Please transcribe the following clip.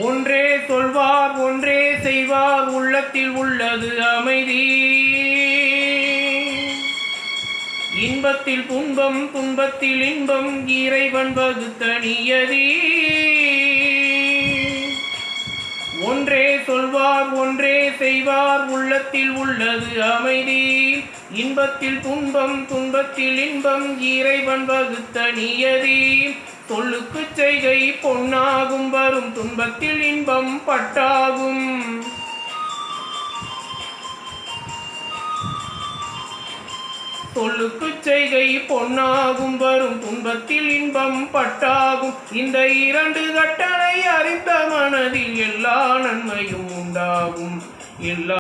ஒன்றே சொல்வார் ஒன்றே செய்வார் உள்ளத்தில் உள்ளது அமைதி. இன்பத்தில் துன்பம் துன்பத்தில் இன்பம் இறைவன் வகுத்த நியதி. ஒன்றே சொல்வார் ஒன்றே செய்வார் உள்ளத்தில் உள்ளது அமைதி. இன்பத்தில் துன்பம் துன்பத்தில் இன்பம் இறைவன் வகுத்த நியதி. சொல்லுக்கு செய்கை பொன்னாகும் வரும் துன்பத்தில் இன்பம் பட்டாகும். சொல்லுக்கு செய்கை பொன்னாகும் வரும் துன்பத்தில் இன்பம் பட்டாகும். இந்த இரண்டு கட்டளை அறிந்த மனதில் எல்லா நன்மையும் உண்டாகும். எல்லா